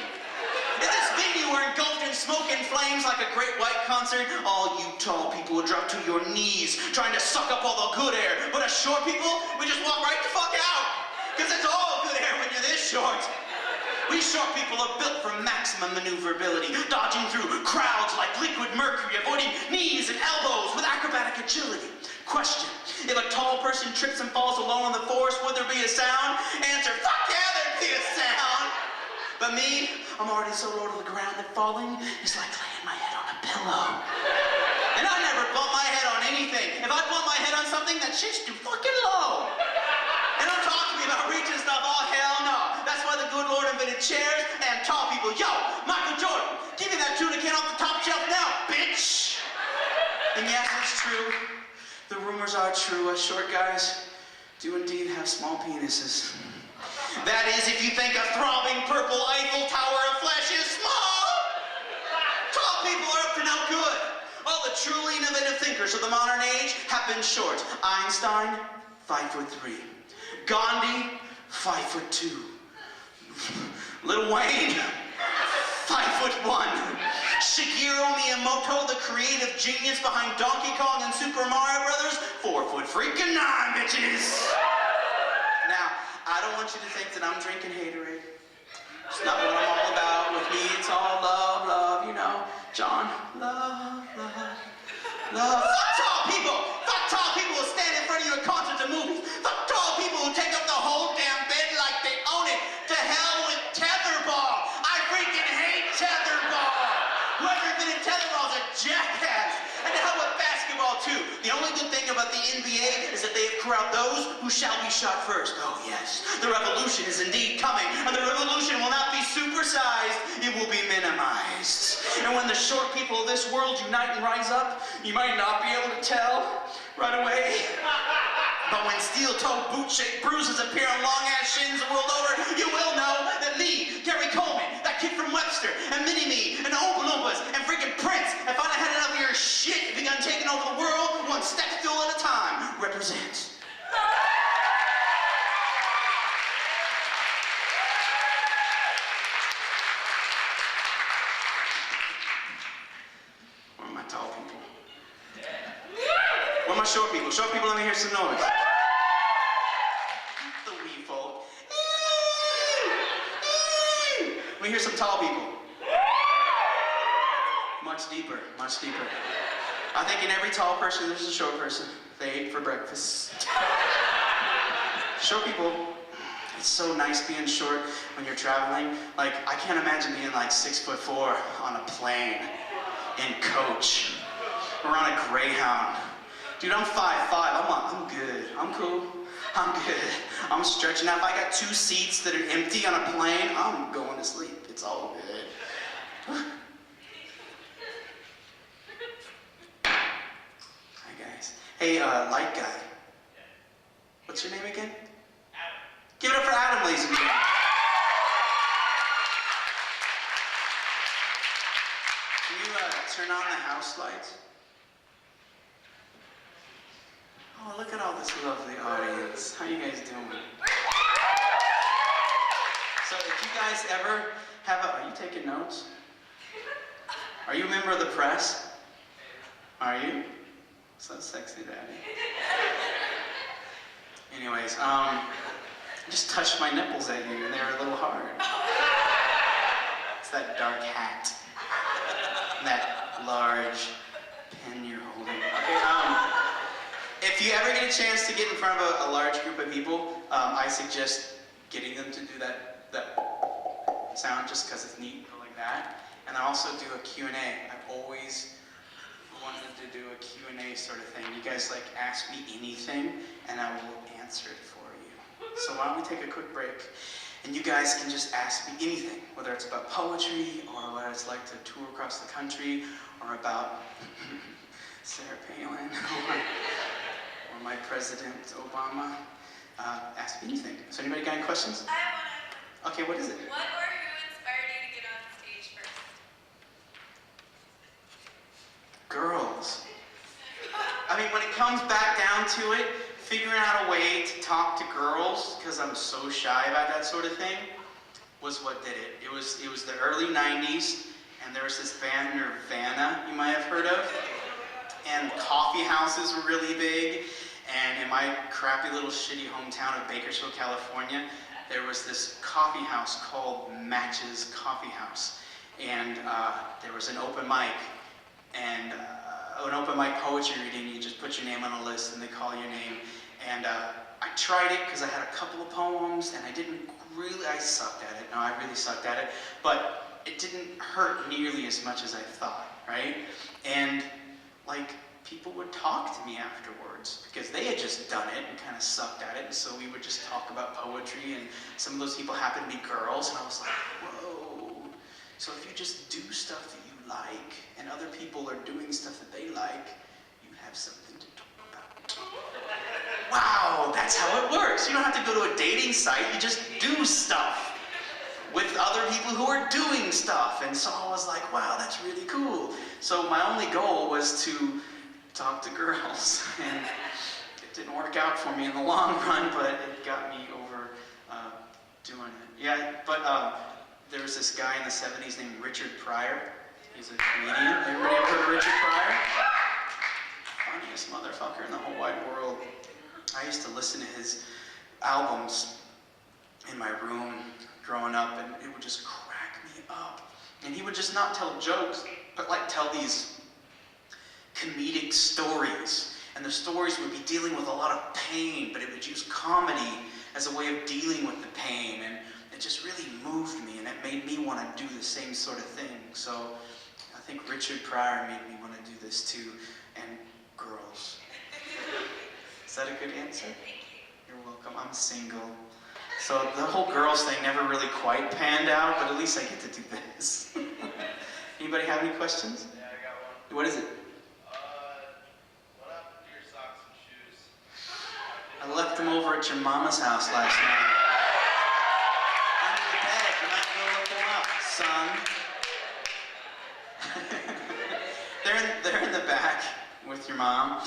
In this venue, we're engulfed in smoke and flames like a great white concert. All you tall people will drop to your knees, trying to suck up all the good air. But us short people, we just walk right the fuck out. Because it's all good air when you're this short. We short people are built for maximum maneuverability, dodging through crowds like liquid mercury, avoiding knees and elbows with acrobatic agility. Question, if a tall person trips and falls alone on the forest, would there be a sound? Answer, fuck yeah, there'd be a sound. But me, I'm already so low to the ground that falling is like laying my head on a pillow. And I never bump my head on anything. If I bump my head on something, that shit's too fucking low. And don't talk to me about reaching stuff, oh hell no. That's why the good Lord invented chairs and tall people. Yo, Michael Jordan, give me that tuna can off the top shelf now, bitch! And yes, it's true. The rumors are true. Us short guys do indeed have small penises. That is, if you think a throbbing purple Eiffel Tower of flesh is small. Tall people are up to no good. All the truly innovative thinkers of the modern age have been short. Einstein, 5'3". Gandhi, 5'2". Lil Wayne, 5'1". Shigeru Miyamoto, the creative genius behind Donkey Kong and Super Mario Brothers, 4'9", bitches. Now, I don't want you to think that I'm drinking haterade. It's not what I'm all about. With me, it's all love, love, you know. John, love, love, love. Fuck tall people! Fuck tall people who stand in front of you at concerts and movies. Fuck tall people who take up the whole damn bed like they own it. To hell with tetherball. I freaking hate tetherball. Whoever invented tetherball is a jackass. And to hell with basketball too. The only good thing about the NBA is that they have corralled those who shall be shot first. Oh yes, the revolution is indeed coming. And the revolution will not be supersized, it will be minimized. And when the short people of this world unite and rise up, you might not be able to tell right away. But when steel-toed, boot-shaped bruises appear on long-ass shins the world over, you will know that me, Gary Coleman, that kid from Webster, and Mini-Me, and Oompa Loompas, and freaking Prince, have finally had enough of your shit and begun taking over the world one step stool at a time. Represent. Where are my tall people? Where are my short people? Short people, let me hear some noise. The wee folk. Let me hear some tall people. Much deeper, much deeper. I think in every tall person, there's a short person. They ate for breakfast. Short people, it's so nice being short when you're traveling. Like, I can't imagine being like 6'4" on a plane, in coach, or on a Greyhound. Dude, I'm 5'5". I'm good. I'm cool. I'm good. I'm stretching out. If I got 2 seats that are empty on a plane, I'm going to sleep. It's all good. Hi, guys. Hey, light guy. What's your name again? Adam. Give it up for Adam, ladies and gentlemen. Can you turn on the house lights? Oh, look at all this lovely audience. How you guys doing? So if you guys ever have a... Are you taking notes? Are you a member of the press? Are you? So sexy, Daddy. Anyways, I just touched my nipples at you and they were a little hard. It's that dark hat. And that large pen you're holding. Okay, if you ever get a chance to get in front of a large group of people, I suggest getting them to do that sound just because it's neat, go like that. And I also do a Q&A. I've always wanted to do a Q&A sort of thing. You guys like ask me anything and I will answer it for you. So why don't we take a quick break and you guys can just ask me anything, whether it's about poetry or what it's like to tour across the country or about Sarah Palin or my President Obama. Ask me anything. So anybody got any questions? I have one. Okay, what is it? What or who inspired you to get on stage first? Girls. I mean, when it comes back down to it, figuring out a way to talk to girls, because I'm so shy about that sort of thing, was what did it. It was the early 90s, and there was this band Nirvana, you might have heard of, and coffee houses were really big, and in my crappy little shitty hometown of Bakersfield, California, there was this coffee house called Match's Coffee House, and there was an open mic, and an open mic poetry reading, you just put your name on a list and they call your name, and I tried it because I had a couple of poems, and I sucked at it, no, I really sucked at it, but it didn't hurt nearly as much as I thought, right? And like, people would talk to me afterwards because they had just done it and kind of sucked at it, and so we would just talk about poetry, and some of those people happened to be girls, and I was like, whoa. So if you just do stuff that you like, and other people are doing stuff that they like, you have something to talk about. Wow, that's how it works. You don't have to go to a dating site, you just do stuff with other people who are doing stuff. And so I was like, wow, that's really cool. So my only goal was to talk to girls, and it didn't work out for me in the long run, but it got me over doing it. Yeah, but there was this guy in the 70s named Richard Pryor. He's a comedian. Everybody ever heard of Richard Pryor? Funniest motherfucker in the whole wide world. I used to listen to his albums in my room growing up, and it would just crack me up. And he would just not tell jokes, but like tell these comedic stories. And the stories would be dealing with a lot of pain, but it would use comedy as a way of dealing with the pain. And it just really moved me, and it made me want to do the same sort of thing. So I think Richard Pryor made me want to do this too, and girls. Is that a good answer? You're welcome. I'm single. So the whole girls thing never really quite panned out, but at least I get to do this. Anybody have any questions? Yeah, I got one. What is it? What happened to your socks and shoes? I left them over at your mama's house last night. Under the bed. You're not going to look them up, son. they're in the back with your mom.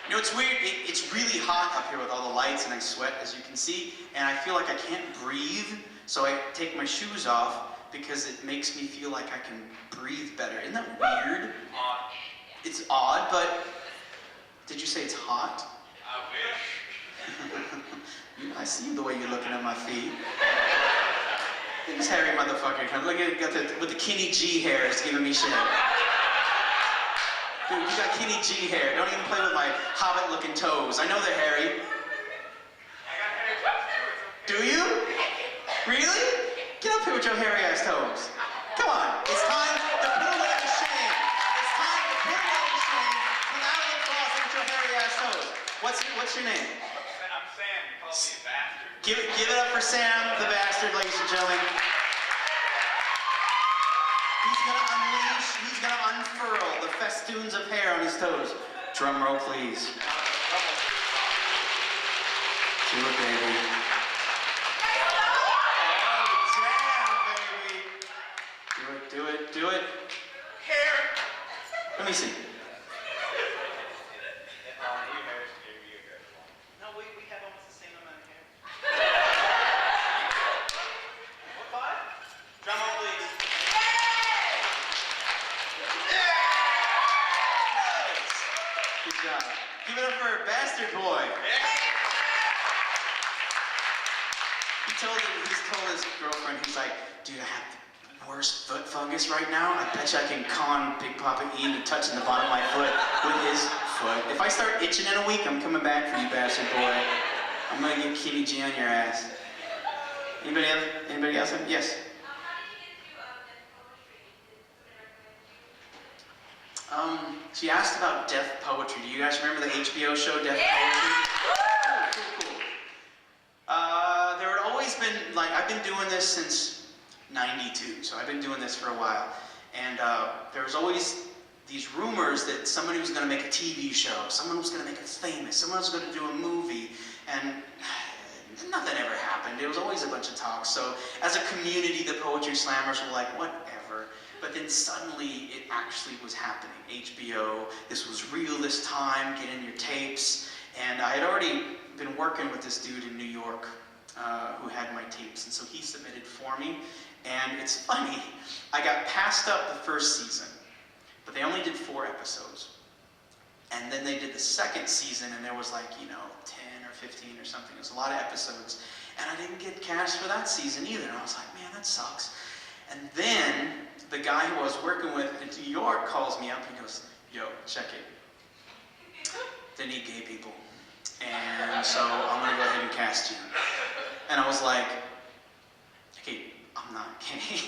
You know, it's weird, it's really hot up here with all the lights, and I sweat, as you can see, and I feel like I can't breathe, so I take my shoes off because it makes me feel like I can breathe better. Isn't that weird? Odd. It's odd, but did you say it's hot? I wish. I see the way you're looking at my feet. This hairy motherfucker, look at with the Kenny G hair is giving me shit. Dude, you got Kenny G hair. Don't even play with my hobbit-looking toes. I know they're hairy. I got hairy toes too. Do you? Really? Get up here with your hairy-ass toes. Come on. It's time to put away the shame. It's time to put away the shame. Come out of the closet with your hairy-ass toes. What's your name? I'm Sam. You call me a bastard. Give it up for Sam, the bastard, ladies and gentlemen. He's gonna unfurl the festoons of hair on his toes. Drum roll, please. Do it, baby. Oh, damn, baby. Do it. Hair. Let me see. No, we have almost the same amount of hair. What, 5? Drum roll, please. Yeah! like, dude, I have the worst foot fungus right now. I bet you I can con Big Papa E into touching the bottom of my foot with his foot. If I start itching in a week, I'm coming back for you, bastard boy. I'm gonna get Kenny G on your ass. Anybody else? Anybody else? Yes. She asked about death poetry. Do you guys remember the HBO show Death Poetry? Cool. There had always been, like, I've been doing this since '92, so I've been doing this for a while. And there was always these rumors that somebody was going to make a TV show, someone was going to make it famous, someone was going to do a movie, and nothing ever happened. It was always a bunch of talks. So as a community, the poetry slammers were like, whatever. But then suddenly it actually was happening. HBO, this was real this time, get in your tapes. And I had already been working with this dude in New York who had my tapes, and so he submitted for me. And it's funny, I got passed up the first season, but they only did 4 episodes. And then they did the second season, and there was like, 10 or 15 or something. It was a lot of episodes. And I didn't get cast for that season either. And I was like, man, that sucks. And then the guy who I was working with in New York calls me up and goes, yo, check it. They need gay people. And so I'm going to go ahead and cast you. And I was like, okay, I'm not gay.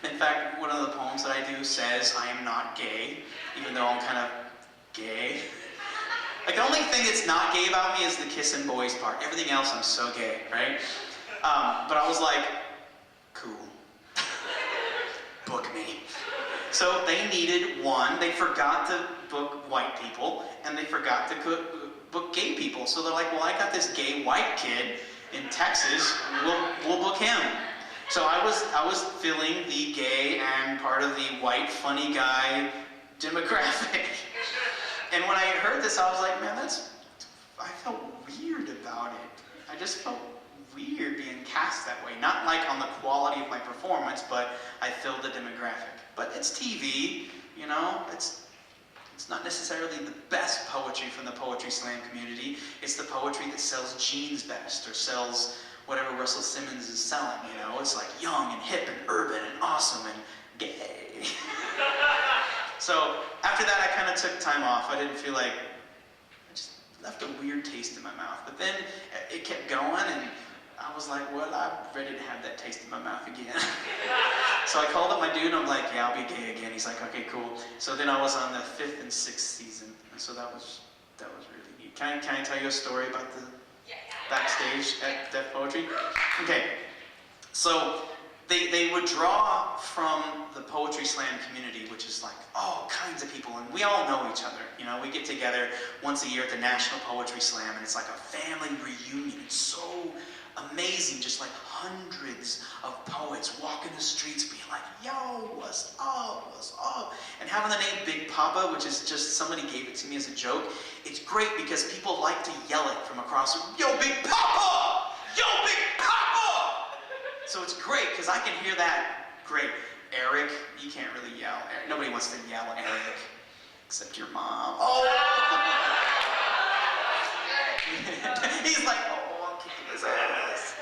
In fact, one of the poems that I do says I am not gay, even though I'm kind of gay. Like, the only thing that's not gay about me is the kissing boys part. Everything else, I'm so gay, right? But I was like, cool. Book me. So they needed one. They forgot to book white people, and they forgot to book gay people. So they're like, well, I got this gay white kid in Texas. We'll book him. So I was filling the gay and part of the white funny guy demographic. And when I heard this, I was like, man, I felt weird about it. I just felt weird being cast that way. Not like on the quality of my performance, but I filled the demographic. But it's TV, it's not necessarily the best poetry from the poetry slam community. It's the poetry that sells jeans best, or sells whatever Russell Simmons is selling, It's like young and hip and urban and awesome and gay. So after that, I kind of took time off. I didn't feel like, I just left a weird taste in my mouth. But then it kept going, and I was like, well, I'm ready to have that taste in my mouth again. So I called up my dude, and I'm like, yeah, I'll be gay again. He's like, okay, cool. So then I was on the 5th and 6th season, and so that was really neat. Can I tell you a story about the backstage at Deaf Poetry? Okay, so they would draw from the poetry slam community, which is like all kinds of people, and we all know each other. We get together once a year at the National Poetry Slam, and it's like a family reunion. It's so amazing, just like hundreds of poets walking the streets being like, yo, what's up, what's up? And having the name Big Papa, which is just, somebody gave it to me as a joke, it's great because people like to yell it from across the room, yo, Big Papa! Yo, Big Papa! So it's great because I can hear that great. Eric, you can't really yell. Nobody wants to yell at Eric, except your mom. Oh! He's like, oh, I'm kicking his ass.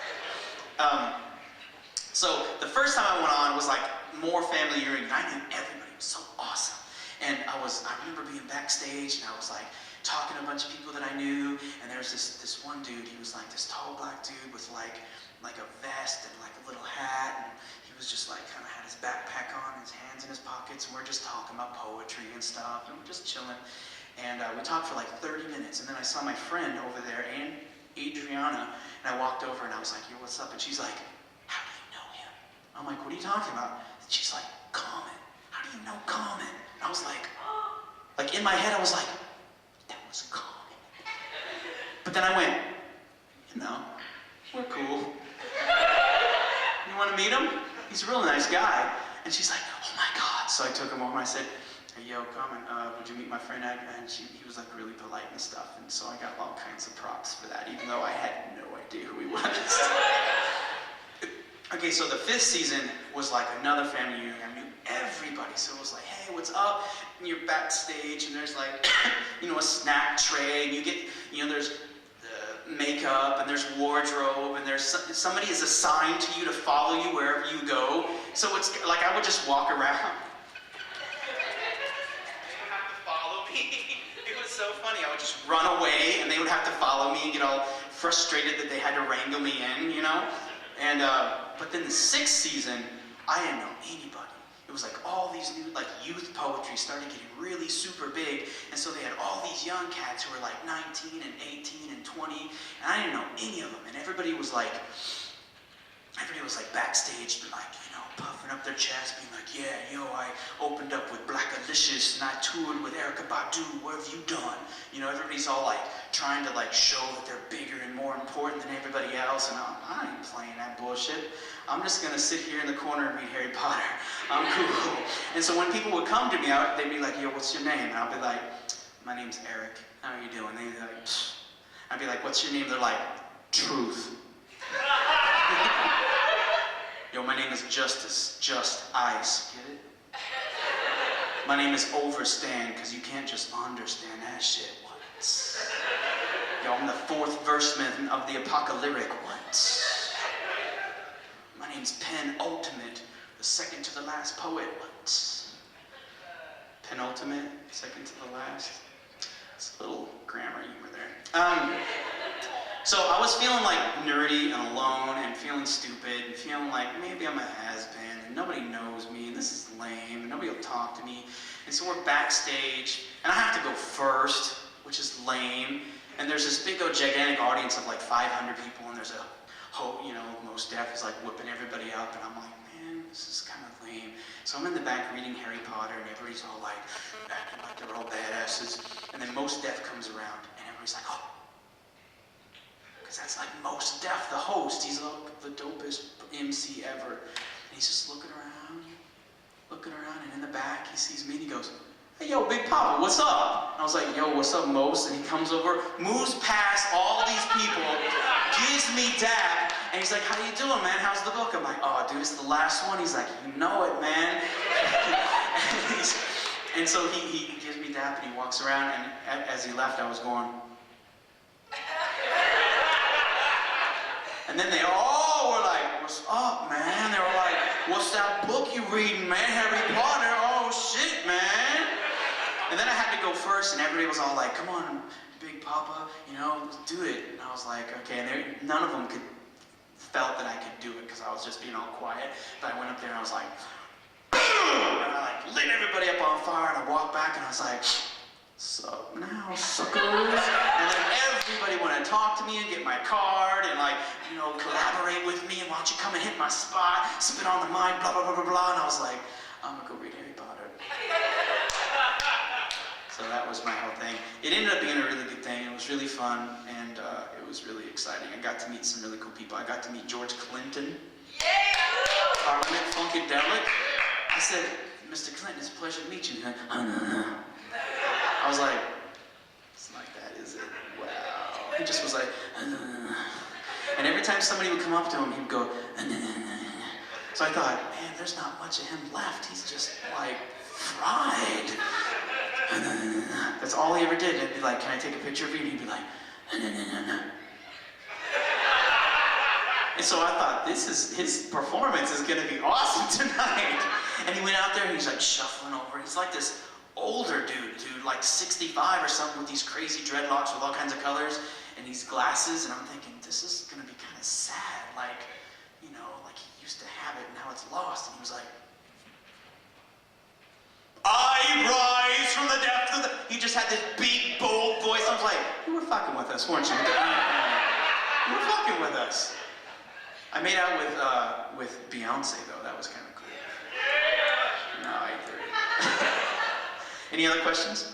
So the first time I went on was like more family reunion. I knew everybody. It was so awesome. And I remember being backstage, and I was like talking to a bunch of people that I knew, and there was this one dude. He was like this tall black dude with like a vest and like a little hat, and he was just like kind of had his backpack on, his hands in his pockets, and we're just talking about poetry and stuff, and we're just chilling. And we talked for like 30 minutes, and then I saw my friend over there, Adriana, and I walked over and I was like, yo, what's up? And she's like, how do you know him? I'm like, what are you talking about? And she's like, Common. How do you know Common? And I was like in my head, I was like, that was Common. But then I went, we're cool. You want to meet him? He's a real nice guy. And she's like, oh my God. So I took him over and I said, hey, yo, Common, would you meet my friend? And he was like really polite and stuff. And so I got all kinds of props for that, even though I had no idea who he was. Okay, so the 5th season was like another family reunion. I knew everybody. So it was like, hey, what's up? And you're backstage, and there's like, a snack tray, and you get, there's makeup, and there's wardrobe, and there's somebody is assigned to you to follow you wherever you go. So it's like I would just walk around. They would have to follow me. It was so funny. I would just run away, and they would have to follow me and get all frustrated that they had to wrangle me in, you know? And, but then the 6th season, I didn't know anybody. It was like all these new, like youth poetry started getting really super big. And so they had all these young cats who were like 19 and 18 and 20. And I didn't know any of them. And everybody was like backstage, like, you know, puffing up their chest, being like, yeah, yo, I opened up with Blackalicious and I toured with Erykah Badu, what have you done? You know, everybody's all like trying to like show that they're bigger and more important than everybody else, and I ain't playing that bullshit. I'm just gonna sit here in the corner and read Harry Potter. I'm cool. And so when people would come to me, they'd be like, yo, what's your name? And I'll be like, my name's Eric. How are you doing? They'd be like, psh. I'd be like, what's your name? They're like, Truth. Yo, my name is Justice, just ice, get it? My name is Overstand, because you can't just understand that shit. What? Yo, I'm the 4th verseman of the apocalyptic. What? My name's Penultimate, the second to the last poet. What? Penultimate, second to the last. It's a little grammar humor there. So I was feeling like nerdy and alone and feeling stupid and feeling like maybe I'm a has-been and nobody knows me and this is lame and nobody will talk to me. And so we're backstage and I have to go first, which is lame. And there's this big old gigantic audience of like 500 people and there's a whole, you know, most deaf is like whipping everybody up and I'm like, man, this is kind of lame. So I'm in the back reading Harry Potter and everybody's all like acting like they're all badasses. And then most deaf comes around and everybody's like, oh. Because that's like Most Def, the host. He's the dopest MC ever. And he's just looking around, and in the back he sees me and he goes, hey, yo, Big Papa, what's up? And I was like, yo, what's up, Most? And he comes over, moves past all these people, gives me dap, and he's like, how you doing, man? How's the book? I'm like, oh, dude, it's the last one. He's like, you know it, man. And so he gives me dap and he walks around, and as he left, I was going, and then they all were like, what's up, man? They were like, what's that book you reading, man? Harry Potter? Oh, shit, man. And then I had to go first, and everybody was all like, come on, Big Papa, you know, do it. And I was like, okay. And none of them felt that I could do it, because I was just being all quiet. But I went up there, and I was like, boom! And I like lit everybody up on fire, and I walked back, and I was like, sup now, suckers? And then everybody wanted to talk to me and get my card and like, you know, collaborate with me and why don't you come and hit my spot, spit on the mic, blah, blah, blah, blah, blah. And I was like, I'm gonna go read Harry Potter. So that was my whole thing. It ended up being a really good thing. It was really fun and it was really exciting. I got to meet some really cool people. I got to meet George Clinton. Yeah! Parliament Funkadelic. I said, Mr. Clinton, it's a pleasure to meet you. I was like, it's like that, is it? Wow. He just was like, and every time somebody would come up to him, he would go, so I thought, man, there's not much of him left. He's just like fried. That's all he ever did. It'd be like, can I take a picture of you? And he'd be like, and so I thought, his performance is gonna be awesome tonight. And he went out there and he's like shuffling over. He's like this older dude, like 65 or something, with these crazy dreadlocks with all kinds of colors and these glasses, and I'm thinking, this is gonna be kind of sad, like, you know, like he used to have it and now it's lost. And he was like, I rise from the depth of the... He just had this big, bold voice. I was like, you were fucking with us, weren't you? You were fucking with us. I made out with Beyonce, though. That was kind of cool. No, I agree. Any other questions?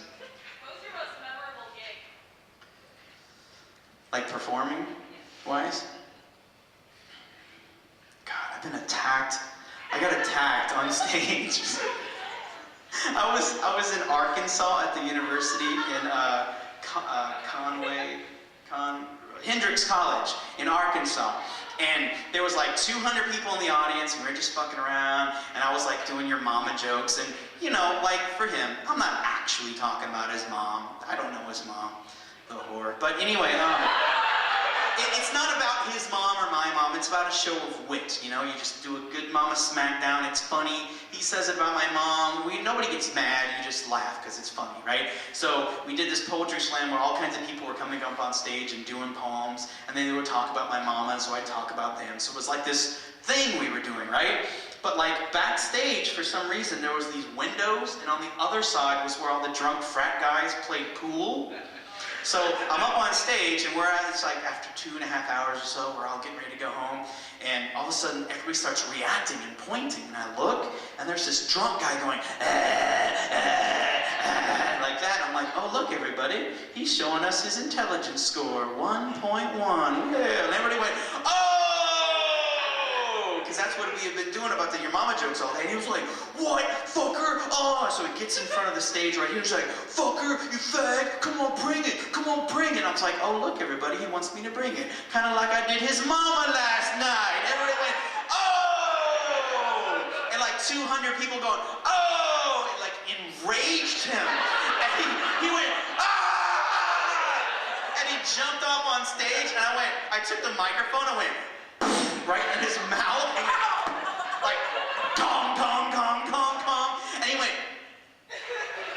What was your most memorable gig? Like performing wise? God, I've been attacked. I got attacked on stage. I was in Arkansas at the university in Hendrix College in Arkansas. And there was like 200 people in the audience, and we were just fucking around, and I was like doing your mama jokes, and you know, like for him, I'm not actually talking about his mom. I don't know his mom, the whore. But anyway, It's not about his mom or my mom. It's about a show of wit. You know, you just do a good mama smackdown. It's funny. He says it about my mom. Nobody gets mad. You just laugh because it's funny, right? So we did this poetry slam where all kinds of people were coming up on stage and doing poems, and then they would talk about my mama, and so I'd talk about them. So it was like this thing we were doing, right? But like backstage, for some reason, there was these windows, and on the other side was where all the drunk frat guys played pool. So I'm up on stage, and it's like after 2.5 hours or so, we're all getting ready to go home, and all of a sudden everybody starts reacting and pointing, and I look, and there's this drunk guy going, like that. I'm like, oh look everybody, he's showing us his intelligence score, 1.1. Yeah. And everybody went, oh! Because that's what we have been doing about the your mama jokes all day. And he was like, what, fucker? Oh! So he gets in front of the stage right here. He's like, fucker, you fag, come on, bring it, come on, bring it. And I was like, oh, look, everybody, he wants me to bring it. Kind of like I did his mama last night. Everybody went, oh! And like 200 people going, oh! It like enraged him. And he went, ah! And he jumped off on stage, and I took the microphone, I went, right in his mouth, and like, gong, gong, gong, gong, gong, and he went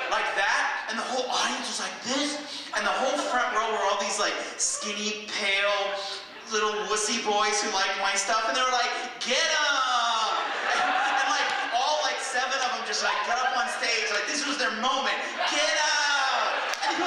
like that, and the whole audience was like this, and the whole front row were all these like skinny, pale, little wussy boys who liked my stuff, and they were like, get him! And like, all like 7 of them just like got up on stage, like this was their moment, get him!